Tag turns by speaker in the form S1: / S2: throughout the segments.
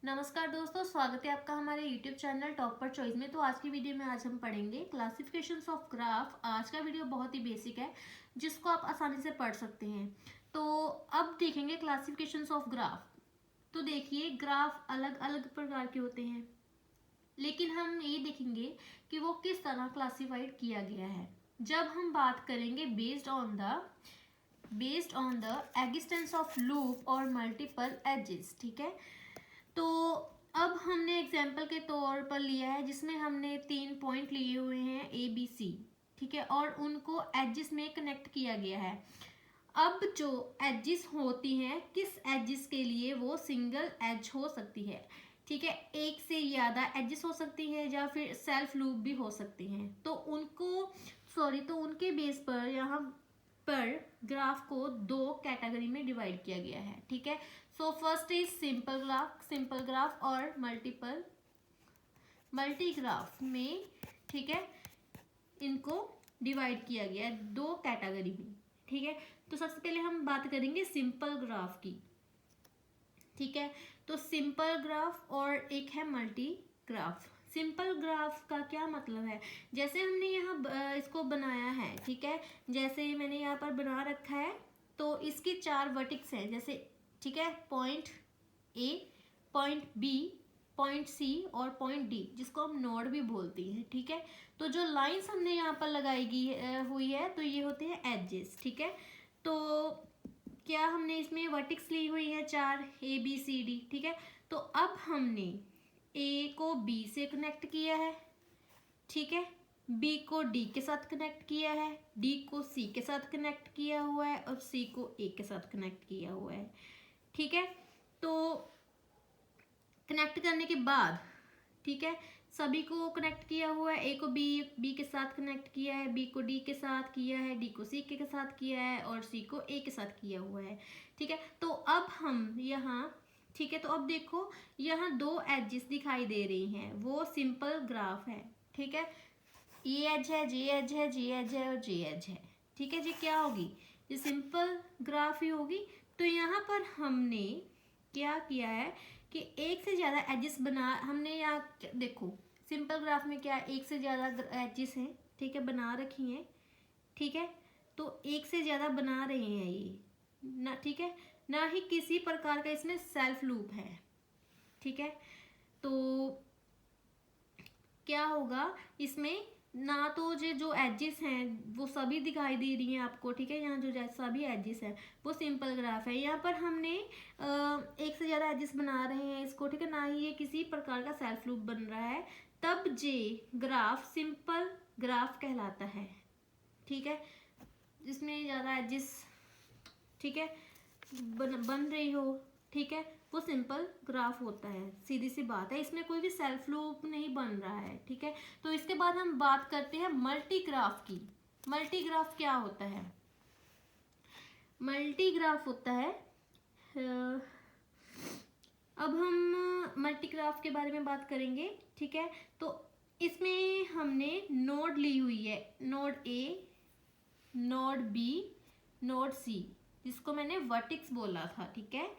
S1: नमस्कार दोस्तों, स्वागत है आपका हमारे YouTube चैनल टॉपर चॉइस में। तो आज की वीडियो में आज हम पढ़ेंगे क्लासिफिकेशंस ऑफ ग्राफ। आज का वीडियो बहुत ही बेसिक है जिसको आप आसानी से पढ़ सकते हैं। तो अब देखेंगे क्लासिफिकेशंस ऑफ ग्राफ। तो देखिए, ग्राफ अलग अलग प्रकार के होते हैं, लेकिन हम ये देखेंगे कि वो किस तरह क्लासिफाइड किया गया है। जब हम बात करेंगे based on the existence of loop और मल्टीपल एजेस, ठीक है। तो अब हमने एग्जाम्पल के तौर पर लिया है जिसमें हमने 3 पॉइंट लिए हुए हैं ए बी सी, ठीक है, और उनको एजिस में कनेक्ट किया गया है। अब जो एजिस होती हैं, किस एजिस के लिए वो सिंगल एज हो सकती है, ठीक है, एक से ज़्यादा एजिस हो सकती है या फिर सेल्फ लूप भी हो सकती हैं। तो उनके बेस पर यहाँ पर ग्राफ को 2 कैटेगरी में डिवाइड किया गया है, ठीक है। So first is simple graph और मल्टी ग्राफ में, ठीक है, इनको डिवाइड किया गया है 2 कैटेगरी में, ठीक है। तो सबसे पहले हम बात करेंगे सिंपल ग्राफ की, ठीक है। तो सिंपल ग्राफ और एक है मल्टी ग्राफ। सिंपल ग्राफ का क्या मतलब है, जैसे हमने यहाँ इसको बनाया है, ठीक है, जैसे मैंने यहाँ पर बना रखा है। तो इसकी 4 वर्टिक्स हैं, जैसे, ठीक है, point A, point B, point C और पॉइंट डी, जिसको हम नोड भी बोलते हैं, ठीक है। तो जो लाइंस हमने यहाँ पर हुई है, तो ये होते हैं एजेस, ठीक है। तो क्या हमने इसमें वर्टिक्स ली हुई है 4, ए बी सी डी, ठीक है। तो अब हमने ए को बी से कनेक्ट किया है, ठीक है, बी को डी के साथ कनेक्ट किया है, डी को सी के साथ कनेक्ट किया हुआ है और सी को ए के साथ कनेक्ट किया हुआ है, ठीक है। तो कनेक्ट करने के बाद, ठीक है, सभी को कनेक्ट किया हुआ है। ए को बी के साथ कनेक्ट किया है, बी को डी के साथ किया है, डी को सी के साथ किया है और सी को ए के साथ किया हुआ है, ठीक है। तो अब हम यहाँ, ठीक है, तो अब देखो यहाँ 2 एजेस दिखाई दे रही हैं, वो सिंपल ग्राफ है, ठीक है। ये एज है, जे एज है, जे एज है और जे एज है, ठीक है जी। क्या होगी, ये सिंपल ग्राफ ही होगी। तो यहाँ पर हमने क्या किया है कि एक से ज़्यादा एजेस हमने यहाँ देखो, सिंपल ग्राफ में क्या एक से ज़्यादा एजेस हैं, ठीक है, बना रखी हैं, ठीक है। तो एक से ज़्यादा बना रहे हैं ये ना, ठीक है, ना ही किसी प्रकार का इसमें सेल्फ लूप है, ठीक है। तो क्या होगा इसमें, ना तो जो एजेस हैं वो सभी दिखाई दे रही हैं आपको, ठीक है, यहाँ जो सभी एजेस हैं वो सिंपल ग्राफ है। यहाँ पर हमने एक से ज़्यादा एजेस बना रहे हैं इसको, ठीक है, ना ही ये किसी प्रकार का सेल्फ लूप बन रहा है, तब जे ग्राफ सिंपल ग्राफ कहलाता है, ठीक है। जिसमें ज़्यादा एजेस, ठीक है, बन रही हो, ठीक है, वो सिंपल ग्राफ होता है। सीधी सी बात है, इसमें कोई भी सेल्फ लूप नहीं बन रहा है, ठीक है। तो इसके बाद हम बात करते हैं मल्टी ग्राफ की। मल्टी ग्राफ क्या होता है, मल्टी ग्राफ होता है, अब हम मल्टी ग्राफ के बारे में बात करेंगे, ठीक है। तो इसमें हमने नोड ली हुई है, node A, node B, node C, जिसको मैंने वर्टिक्स बोला था, ठीक है।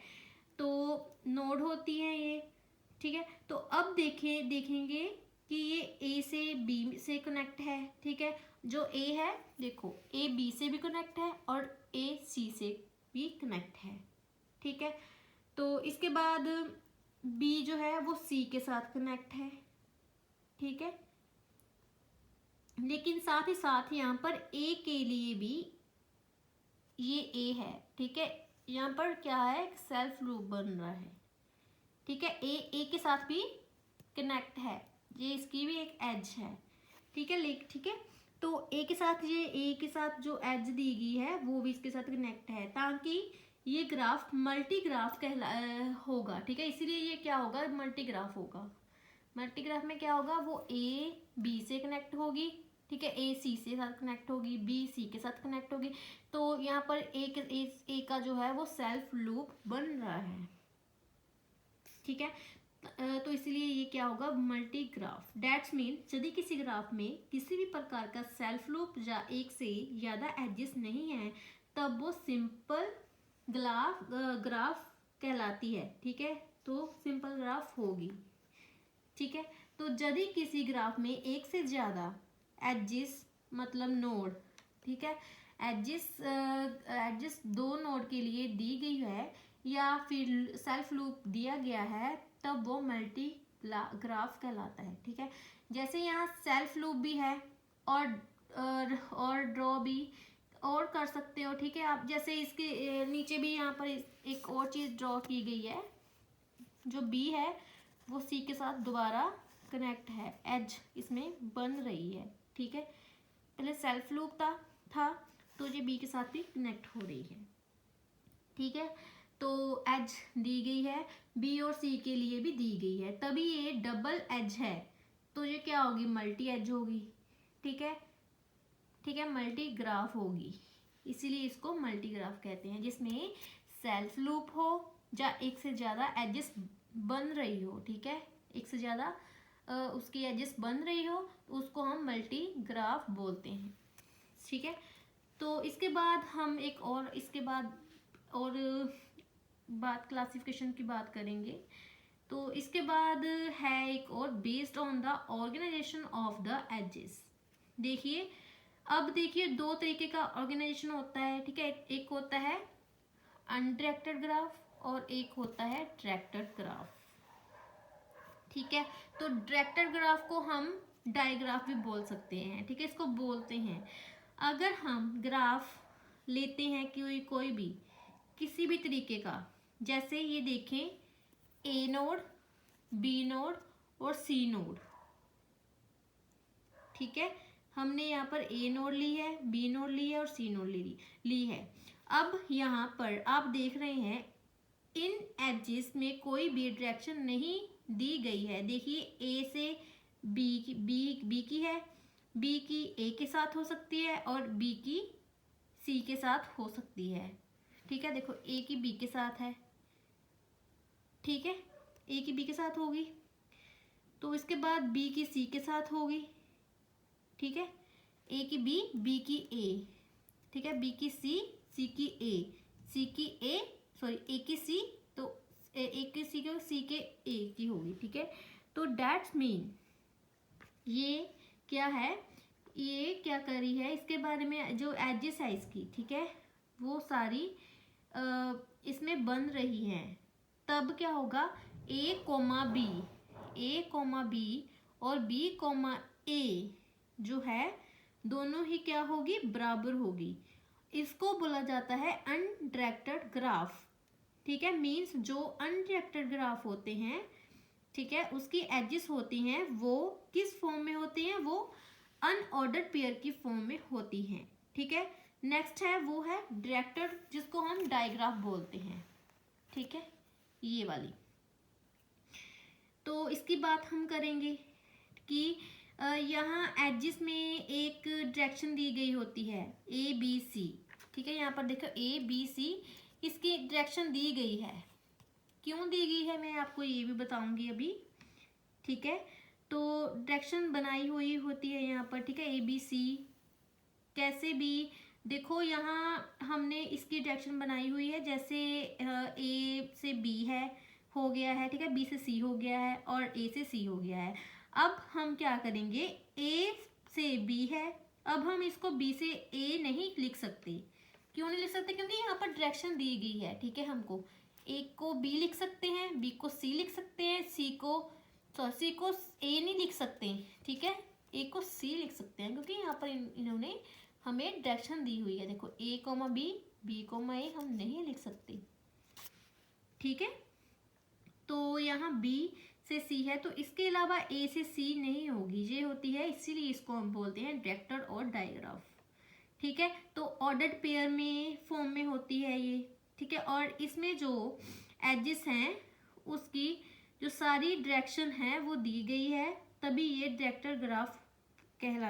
S1: तो नोड होती है ये, ठीक है। तो अब देखेंगे कि ये ए से बी से कनेक्ट है, ठीक है। जो ए है, देखो, ए बी से भी कनेक्ट है और ए सी से भी कनेक्ट है, ठीक है। तो इसके बाद बी जो है वो सी के साथ कनेक्ट है, ठीक है। लेकिन साथ ही साथ यहाँ पर ए के लिए भी ये ए है, ठीक है, यहाँ पर क्या है, सेल्फ लूप बन रहा है, ठीक है। ए के साथ भी कनेक्ट है, ये इसकी भी एक एज है, ठीक है, ठीक है। तो ए के साथ जो एज दी गई है वो भी इसके साथ कनेक्ट है, ताकि ये ग्राफ मल्टी ग्राफ होगा, ठीक है। इसीलिए ये क्या होगा, मल्टी ग्राफ होगा। मल्टी ग्राफ में क्या होगा, वो ए बी से कनेक्ट होगी, ठीक है, ए सी से साथ कनेक्ट होगी, बी सी के साथ कनेक्ट होगी। तो यहाँ पर ए का जो है वो सेल्फ लूप बन रहा है, ठीक है। तो इसलिए ये क्या होगा, मल्टी ग्राफ। डेट्स मीन यदि किसी ग्राफ में किसी भी प्रकार का सेल्फ लूप या एक से ज़्यादा एजेस नहीं है, तब वो सिंपल ग्राफ कहलाती है, ठीक है। तो सिंपल ग्राफ होगी। ठीक है, तो यदि किसी ग्राफ में एक से ज़्यादा एजिस मतलब नोड, ठीक है, एजिस दो नोड के लिए दी गई है या फिर सेल्फ लूप दिया गया है, तब वो मल्टी ग्राफ कहलाता है। ठीक है, जैसे यहाँ सेल्फ लूप भी है और ड्रॉ भी और कर सकते हो। ठीक है, आप जैसे इसके नीचे भी यहाँ पर एक और चीज़ ड्रॉ की गई है, जो बी है वो सी के साथ दोबारा कनेक्ट है, एज इसमें बन रही है। ठीक है, पहले सेल्फ लूप था तो ये बी के साथ भी कनेक्ट हो रही है। ठीक है, तो एज दी गई है, बी और सी के लिए भी दी गई है, तभी ये डबल एज है, तो ये क्या होगी, मल्टी एज होगी। ठीक है, ठीक है, मल्टी ग्राफ होगी, इसीलिए इसको मल्टी ग्राफ कहते हैं, जिसमें सेल्फ लूप हो या एक से ज़्यादा एजेस बन रही हो। ठीक है, एक से ज़्यादा उसकी एजेस बन रही हो तो उसको हम मल्टी ग्राफ बोलते हैं। ठीक है, तो इसके बाद हम एक और इसके बाद और बात क्लासिफिकेशन की बात करेंगे। तो इसके बाद है एक और, based on the organization of the ages. देखिए, अब देखिए दो तरीके का ऑर्गेनाइजेशन होता है। ठीक है, एक होता है अनडायरेक्टेड ग्राफ और एक होता है डायरेक्टेड ग्राफ। ठीक है, तो डायरेक्टेड ग्राफ को हम डायग्राफ भी बोल सकते हैं। ठीक है, इसको बोलते हैं अगर हम ग्राफ लेते हैं कोई भी किसी भी तरीके का, जैसे ये देखें ए नोड, बी नोड और सी नोड। ठीक है, हमने यहाँ पर ए नोड ली है, बी नोड ली है और सी नोड ली है। अब यहाँ पर आप देख रहे हैं इन एजेस में कोई भी डायरेक्शन नहीं दी गई है। देखिए, ए से बी की है, बी की ए के साथ हो सकती है और बी की सी के साथ हो सकती है। ठीक है, देखो ए की बी के साथ है, ठीक है, ए की बी के साथ होगी, तो इसके बाद बी की सी के साथ होगी। ठीक है, ए की बी की ए, ठीक है, बी की सी की ए, सी की ए सॉरी ए की सी, तो ए की सी के ए की होगी। ठीक है, तो दैट्स मीन ये क्या है, ये क्या करी है, इसके बारे में जो एजेस है इसकी, ठीक है, वो सारी इसमें बन रही हैं। तब क्या होगा, ए कोमा बी और बी कोमा ए जो है दोनों ही क्या होगी, बराबर होगी। इसको बोला जाता है अनडायरेक्टेड ग्राफ। ठीक है, मीन्स जो अनडायरेक्टेड ग्राफ होते हैं, ठीक है, उसकी एजेस होती हैं वो किस फॉर्म में होती हैं, वो अनऑर्डर्ड पेयर की फॉर्म में होती हैं। ठीक है, नेक्स्ट है वो है डायरेक्टेड, जिसको हम डायग्राफ बोलते हैं। ठीक है, ये वाली, तो इसकी बात हम करेंगे कि यहाँ एजेस में एक डायरेक्शन दी गई होती है ए बी सी। ठीक है, यहाँ पर देखो ए बी सी, इसकी डायरेक्शन दी गई है, क्यों दी गई है मैं आपको ये भी बताऊंगी अभी। ठीक है, तो डायरेक्शन बनाई हुई होती है यहाँ पर। ठीक है, ए बी सी कैसे भी देखो, यहाँ हमने इसकी डायरेक्शन बनाई हुई है, जैसे ए से बी है हो गया है, ठीक है, बी से सी हो गया है और ए से सी हो गया है। अब हम क्या करेंगे, ए से बी है, अब हम इसको बी से ए नहीं लिख सकते। क्यों नहीं लिख सकते, क्योंकि यहाँ पर डायरेक्शन दी गई है। ठीक है, हमको ए को बी लिख सकते हैं, बी को सी लिख सकते हैं, सी को ए नहीं लिख सकते। ठीक है, ए को सी लिख सकते हैं, क्योंकि यहाँ पर इन्होंने हमें डायरेक्शन दी हुई है। देखो ए कोमा बी कोमा ए हम नहीं लिख सकते। ठीक है, तो यहाँ बी से सी है, तो इसके अलावा ए से सी नहीं होगी, ये होती है, इसीलिए इसको हम बोलते हैं डायरेक्टेड और डायग्राफ। ठीक है, तो ऑर्डर्ड पेयर में फॉर्म में होती है ये। ठीक है, और इसमें जो एजेस हैं उसकी जो सारी डायरेक्शन है वो दी गई है, तभी ये डायरेक्टेड ग्राफ कहलाता है।